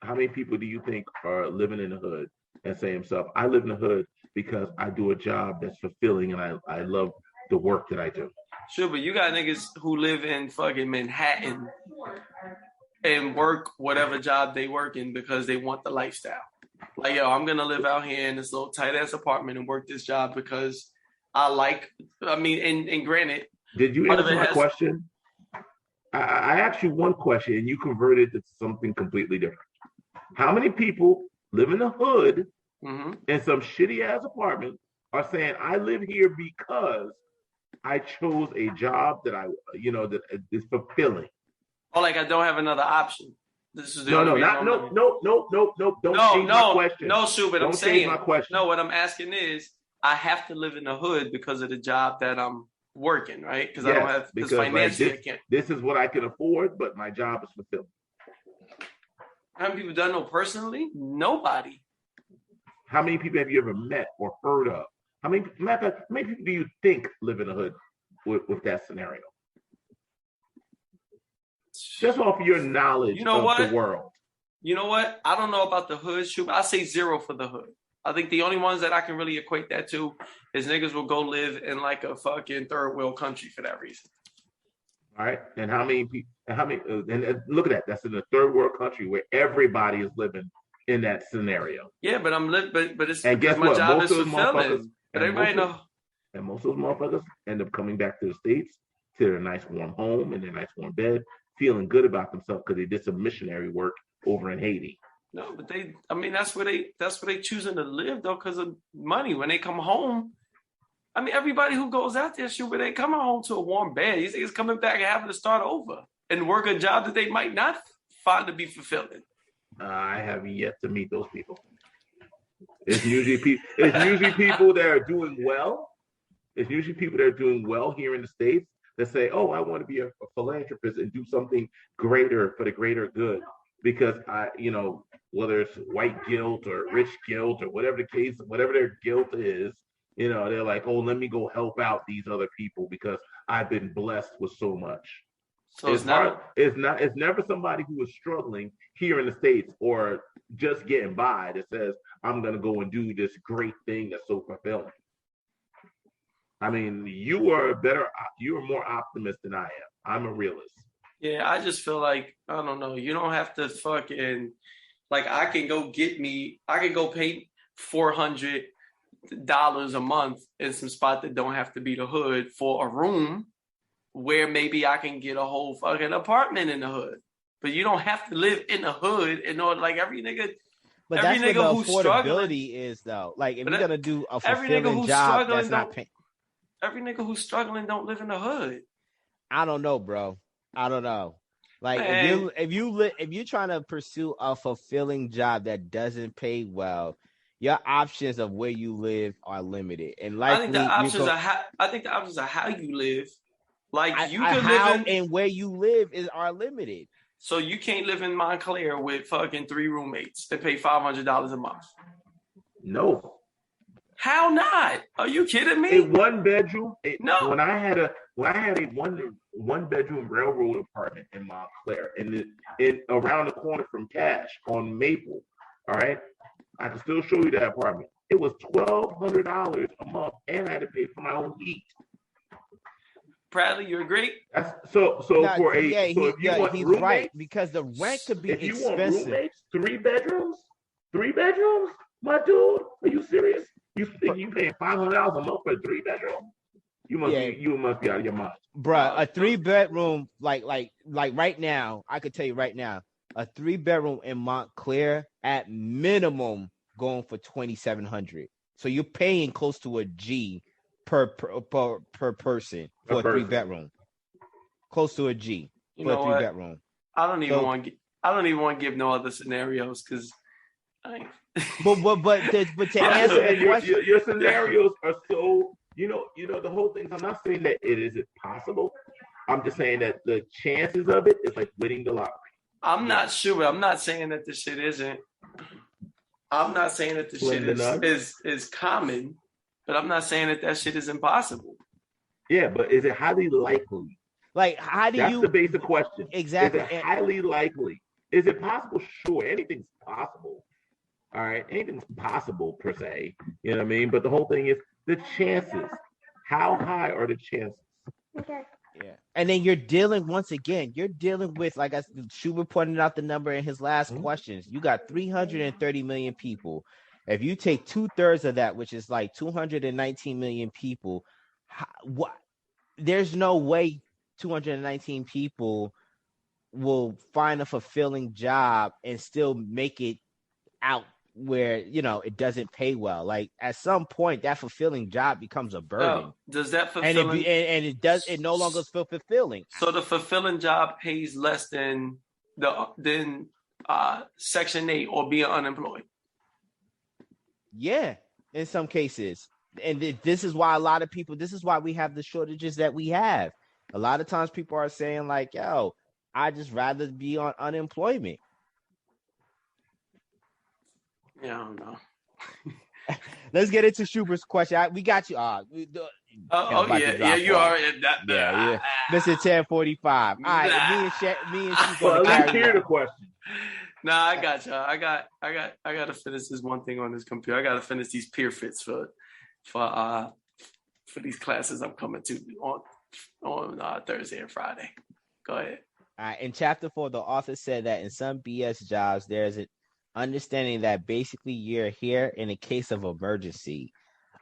how many people do you think are living in the hood and say himself, I live in the hood because I do a job that's fulfilling and I love the work that I do? Sure, but you got niggas who live in fucking Manhattan and work whatever job they work in because they want the lifestyle. Like, yo, I'm going to live out here in this little tight-ass apartment and work this job because and granted. Did you answer my question? I asked you one question and you converted it to something completely different. How many people live in the hood in some shitty-ass apartment are saying, I live here because I chose a job that that is fulfilling? Oh, like I don't have another option. This is no. Don't change my question. No, Sue, but I'm saying, my question. No, what I'm asking is, I have to live in the hood because of the job that I'm working, right? Because I don't have this financially. This is what I can afford, but my job is fulfilling. How many people do I know personally? Nobody. How many people have you ever met or heard of? How many people do you think live in the hood with that scenario? Just off your knowledge of the world. You know what? I don't know about the hood, shoot. I say 0 for the hood. I think the only ones that I can really equate that to is niggas will go live in like a fucking third world country for that reason. All right. And how many people, and look at that. That's in a third world country where everybody is living in that scenario. Yeah, but but it's and guess my what? job is fulfilling. But everybody know. And most of those motherfuckers end up coming back to the States to their nice warm home and their nice warm bed, feeling good about themselves because they did some missionary work over in Haiti. No, but that's where they choosing to live though, because of money. When they come home, everybody who goes out there, shoot, but they coming home to a warm bed. These niggas coming back and having to start over and work a job that they might not find to be fulfilling. I have yet to meet those people. It's usually people that are doing well. It's usually people that are doing well here in the States, that say, "Oh, I want to be a philanthropist and do something greater for the greater good," because whether it's white guilt or rich guilt or whatever the case, whatever their guilt is, they're like, "Oh, let me go help out these other people because I've been blessed with so much." So it's hard. It's never somebody who is struggling here in the States or just getting by that says, "I'm gonna go and do this great thing that's so fulfilling." I mean, you're more optimist than I am. I'm a realist. Yeah, I just feel like, I don't know, you don't have to fucking, like, I can go pay $400 a month in some spot that don't have to be the hood for a room where maybe I can get a whole fucking apartment in the hood. But you don't have to live in the hood in order, like, every nigga. But every that's nigga what the affordability is, though. Like, if you're gonna do a fulfilling job, that's not paying. Every nigga who's struggling don't live in the hood. I don't know, bro. I don't know. Like, Man. if you're trying to pursue a fulfilling job that doesn't pay well, your options of where you live are limited. And likely, I think the options are how you live. Like, you can how live and where you live are limited. So you can't live in Montclair with fucking 3 roommates that pay $500 a month. No. How not? Are you kidding me? A one bedroom. No. When I had a one bedroom railroad apartment in Montclair, in around the corner from Cash on Maple. All right, I can still show you that apartment. It was $1,200 a month, and I had to pay for my own heat. Bradley, you agree? He's right, because the rent could be expensive. If you want roommates, 3 bedrooms, my dude, are you serious? You think you paying $500 a month for a 3-bedroom? You must be out of your mind, bruh. A 3-bedroom, like right now, I could tell you right now, a 3-bedroom in Montclair at minimum going for $2,700. So you're paying close to a G per person for a 3-bedroom. Close to a G for a 3-bedroom. I don't even want to give no other scenarios because but to answer the question, your scenarios are so the whole thing. I'm not saying that it isn't possible. I'm just saying that the chances of it is like winning the lottery. I'm not sure. I'm not saying that this shit isn't. I'm not saying that this shit is common, but I'm not saying that shit is impossible. Yeah, but is it highly likely? Like, That's the basic question. Exactly. Is it highly likely? Is it possible? Sure, anything's possible. All right, anything's possible per se. You know what I mean? But the whole thing is the chances. How high are the chances? Okay. Yeah. And then you're dealing with, like Schubert pointed out the number in his last questions. You got 330 million people. If you take 2/3 of that, which is like 219 million people, there's no way 219 people will find a fulfilling job and still make it out where it doesn't pay well. Like, at some point that fulfilling job becomes a burden. Does that fulfilling it no longer feel fulfilling? So the fulfilling job pays less than Section 8 or being unemployed? Yeah, in some cases. And this is why we have the shortages that we have. A lot of times people are saying like, yo, I just rather be on unemployment. Yeah, I don't know. Let's get into Schubert's question. We got you. You are. Mr. 1045. All right, me and Schubert. Well, let's hear the question. Nah, I got you. I got to finish this one thing on this computer. I got to finish these peer fits for these classes I'm coming to on Thursday and Friday. Go ahead. All right. In chapter 4, the author said that in some BS jobs, there's an understanding that basically you're here in a case of emergency.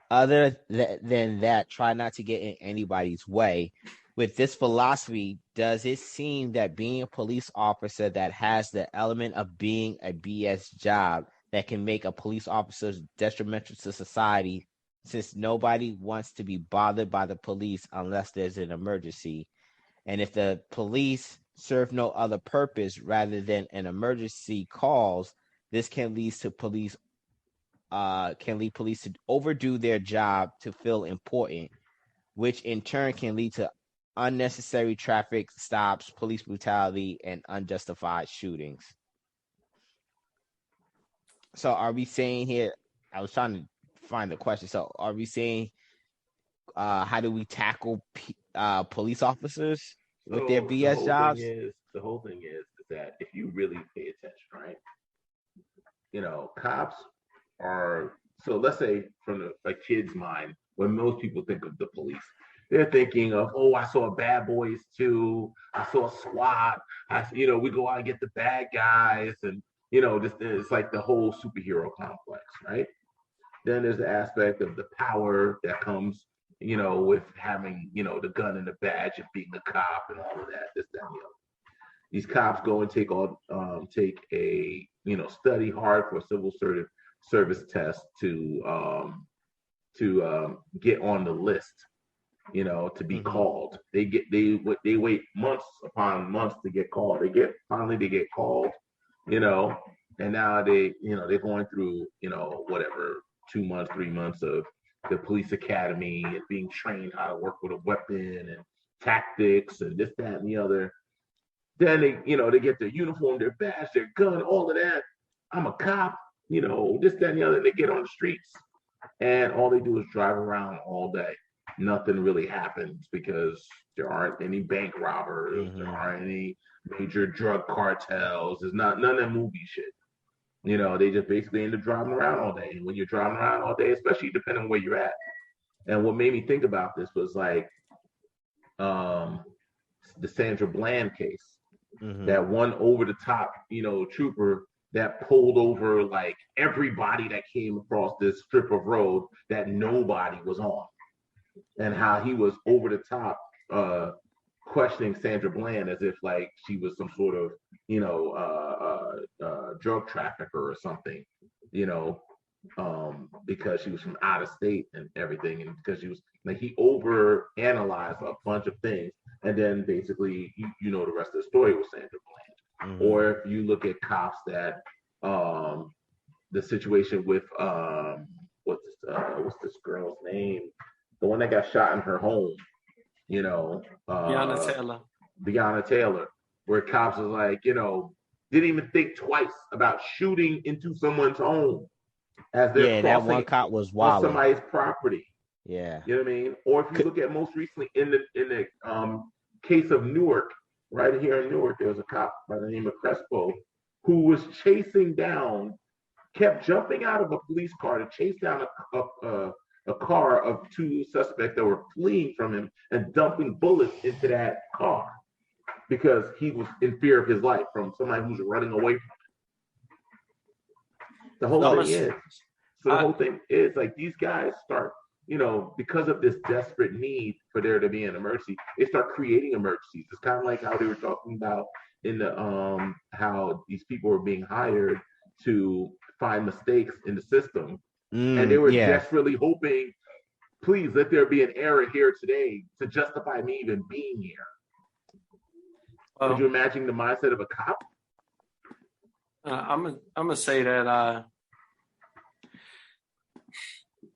Other than that, try not to get in anybody's way. With this philosophy, does it seem that being a police officer that has the element of being a BS job that can make a police officer detrimental to society, since nobody wants to be bothered by the police unless there's an emergency? And if the police serve no other purpose rather than an emergency calls, this can lead police to overdo their job to feel important, which in turn can lead to unnecessary traffic stops, police brutality, and unjustified shootings. So are we saying here, I was trying to find the question. So are we saying how do we tackle police officers with their BS jobs? The whole thing is that if you really pay attention, right? Cops are, so let's say from a kid's mind, when most people think of the police, they're thinking of, oh, I saw Bad Boys 2, I saw SWAT, we go out and get the bad guys, and just it's like the whole superhero complex, right? Then there's the aspect of the power that comes, with having, the gun and the badge and being a cop and all of that, this, that, and the other. These cops go and take a, study hard for a civil service test to get on the list, to be called. They wait months upon months to get called. Finally they get called, and now they're going through, whatever, 2 months, 3 months of the police academy and being trained how to work with a weapon and tactics and this, that, and the other. Then they get their uniform, their badge, their gun, all of that. I'm a cop, this, that, and the other. They get on the streets and all they do is drive around all day. Nothing really happens because there aren't any bank robbers. There aren't any major drug cartels. There's none of that movie shit. They just basically end up driving around all day. And when you're driving around all day, especially depending on where you're at. And what made me think about this was like the Sandra Bland case. That one over the top, trooper that pulled over like everybody that came across this strip of road that nobody was on, and how he was over the top questioning Sandra Bland as if like she was some sort of drug trafficker or something, because she was from out of state and everything, and because she was like, he over analyzed a bunch of things. And then basically, the rest of the story was Sandra Bland. Or if you look at cops that, the situation with, what's this girl's name? The one that got shot in her home, Breonna Taylor, where cops was like, didn't even think twice about shooting into someone's home as they're crossing that one cop was wild on somebody's property. Yeah. You know what I mean? Or if you look at most recently in the case of Newark, right here in Newark, there was a cop by the name of Crespo who was kept jumping out of a police car to chase down a car of two suspects that were fleeing from him and dumping bullets into that car because he was in fear of his life from somebody who's running away from him. The whole thing is like these guys start, because of this desperate need for there to be an emergency, they start creating emergencies. It's kind of like how they were talking about in the how these people were being hired to find mistakes in the system, and they were desperately hoping, please let there be an error here today to justify me even being here. Could you imagine the mindset of a cop? I'm gonna say that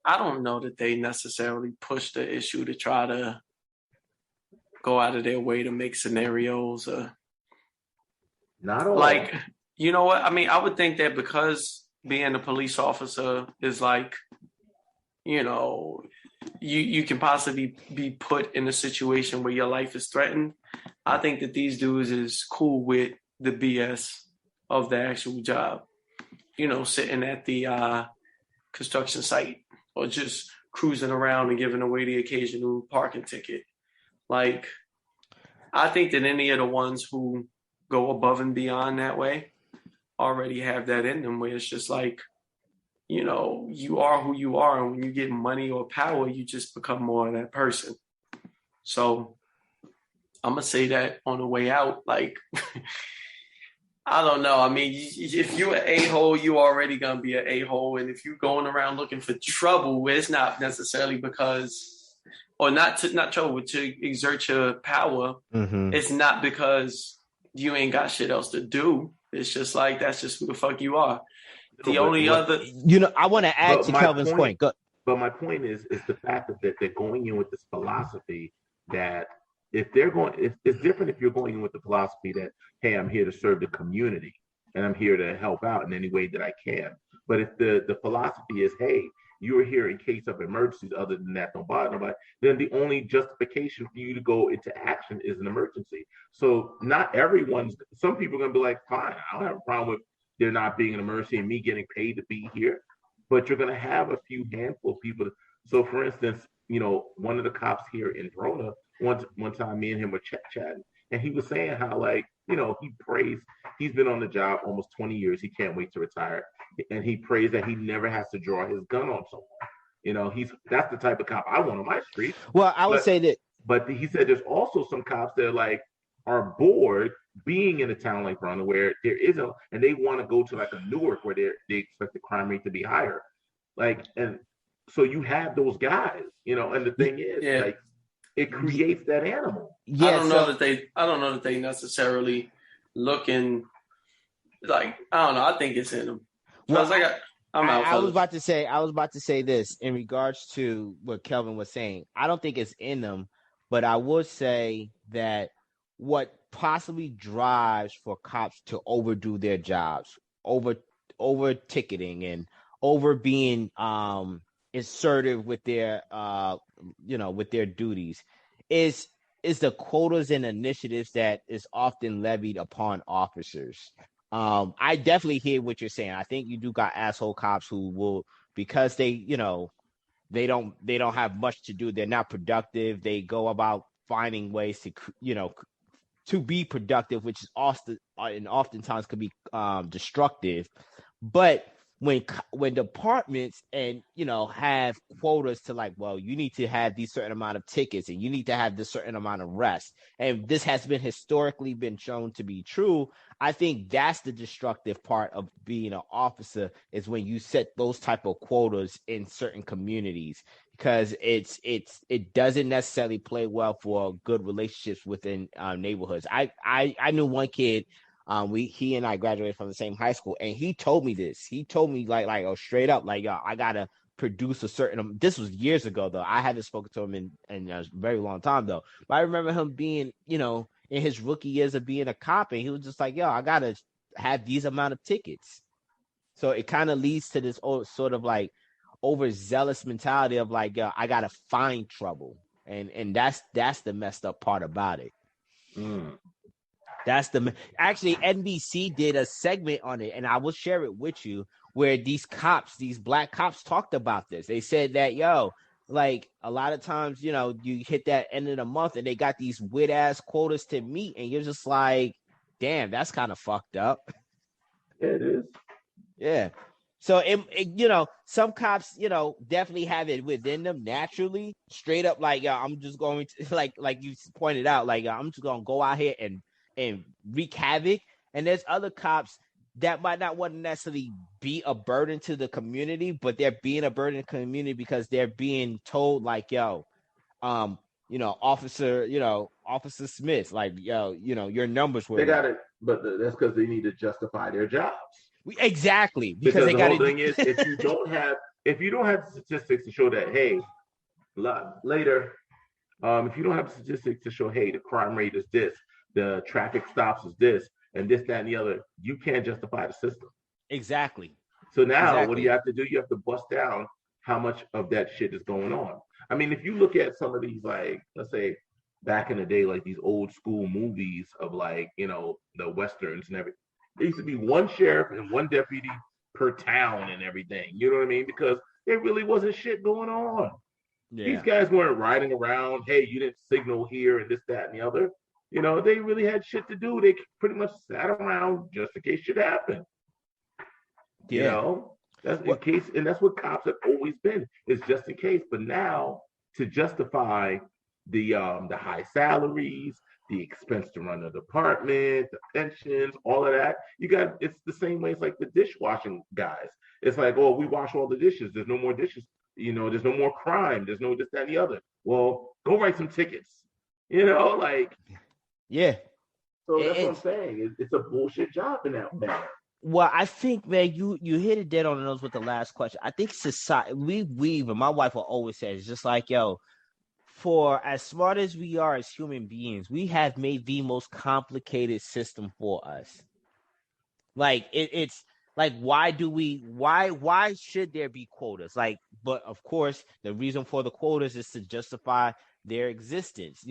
I don't know that they necessarily push the issue to try to go out of their way to make scenarios. Not all. Like, you know what? I mean, I would think that because being a police officer is like, you can possibly be put in a situation where your life is threatened. I think that these dudes is cool with the BS of the actual job. Sitting at the construction site or just cruising around and giving away the occasional parking ticket. Like, I think that any of the ones who go above and beyond that way already have that in them, where it's just like, you are who you are. And when you get money or power, you just become more of that person. So I'm going to say that on the way out, like, I don't know. I mean, if you're an a-hole, you already going to be an a-hole. And if you're going around looking for trouble, it's not necessarily because, or not trouble, but to exert your power. It's not because you ain't got shit else to do. It's just like, that's just who the fuck you are. I want to add to Kelvin's point. But my point is the fact that they're going in with this philosophy that if they're going, it's different if you're going in with the philosophy that, hey, I'm here to serve the community and I'm here to help out in any way that I can. But if the philosophy is, hey, you are here in case of emergencies, other than that, don't bother nobody, then the only justification for you to go into action is an emergency. So not everyone's, some people are going to be like, fine, I don't have a problem with there not being an emergency and me getting paid to be here. But you're going to have a few handful of people. So for instance, one of the cops here in Verona, one time me and him were chatting, and he was saying how, like, he prays. He's been on the job almost 20 years. He can't wait to retire. And he prays that he never has to draw his gun on someone. That's the type of cop I want on my street. Well, I would say that. But he said there's also some cops that are bored being in a town like Verona where there isn't, and they want to go to like a Newark where they expect the crime rate to be higher. And so you have those guys, and the thing is, it creates that animal. Yeah, I don't know that they necessarily looking I don't know. I think it's in them. Well, I was about to say this in regards to what Kelvin was saying. I don't think it's in them, but I would say that what possibly drives for cops to overdo their jobs, over ticketing and over being assertive with their with their duties is the quotas and initiatives that is often levied upon officers. I definitely hear what you're saying. I think you do got asshole cops who will, because they don't have much to do. They're not productive. They go about finding ways to be productive, which is oftentimes could be destructive. But when departments have quotas to you need to have these certain amount of tickets and you need to have this certain amount of arrests, and this has been historically been shown to be true, I think that's the destructive part of being an officer, is when you set those type of quotas in certain communities, because it doesn't necessarily play well for good relationships within neighborhoods. I knew one kid. He and I graduated from the same high school, and he told me this. He told me straight up, yo, I gotta produce a certain. This was years ago though. I haven't spoken to him in a very long time though. But I remember him being, in his rookie years of being a cop, and he was just like, yo, I gotta have these amount of tickets. So it kind of leads to this sort of overzealous mentality of yo, I gotta find trouble, and that's the messed up part about it. Actually, NBC did a segment on it, and I will share it with you, where these black cops talked about this. They said that, yo, a lot of times, you hit that end of the month and they got these weird ass quotas to meet, and you're just like, damn, that's kind of fucked up. Yeah, it is. Yeah. So, some cops, definitely have it within them naturally, straight up, yo, I'm just going to, like you pointed out, I'm just going to go out here and wreak havoc. And there's other cops that might not want to necessarily be a burden to the community, but they're being a burden to the community because they're being told yo, Officer Smith, yo, your numbers were. They got it, but that's because they need to justify their jobs. Exactly, because the whole thing is, if you don't have statistics to show that, hey, later, if you don't have statistics to show, hey, the crime rate is this, the traffic stops is this, and this, that, and the other, you can't justify the system. Exactly. So now what do you have to do? You have to bust down how much of that shit is going on. I mean, if you look at some of these, let's say back in the day, these old school movies of the Westerns and everything, there used to be one sheriff and one deputy per town and everything. You know what I mean? Because there really wasn't shit going on. Yeah. These guys weren't riding around, hey, you didn't signal here and this, that, and the other. They really had shit to do. They pretty much sat around just in case shit happened. Yeah. That's in case, and that's what cops have always been. It's just in case. But now, to justify the high salaries, the expense to run the department, the pensions, all of that, it's the same way. It's like the dishwashing guys. It's like, oh, we wash all the dishes. There's no more dishes. There's no more crime. There's no this, that, and the other. Well, go write some tickets. Yeah. So that's what I'm saying. It's a bullshit job in that manner. Well, I think, man, you hit it dead on the nose with the last question. I think society, we even my wife will always say, it's just like, yo, for as smart as we are as human beings, we have made the most complicated system for us. Like it's like why should there be quotas? Like, but of course, the reason for the quotas is to justify their existence,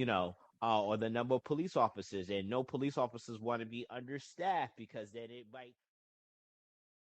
or the number of police officers, and no police officers want to be understaffed because then it might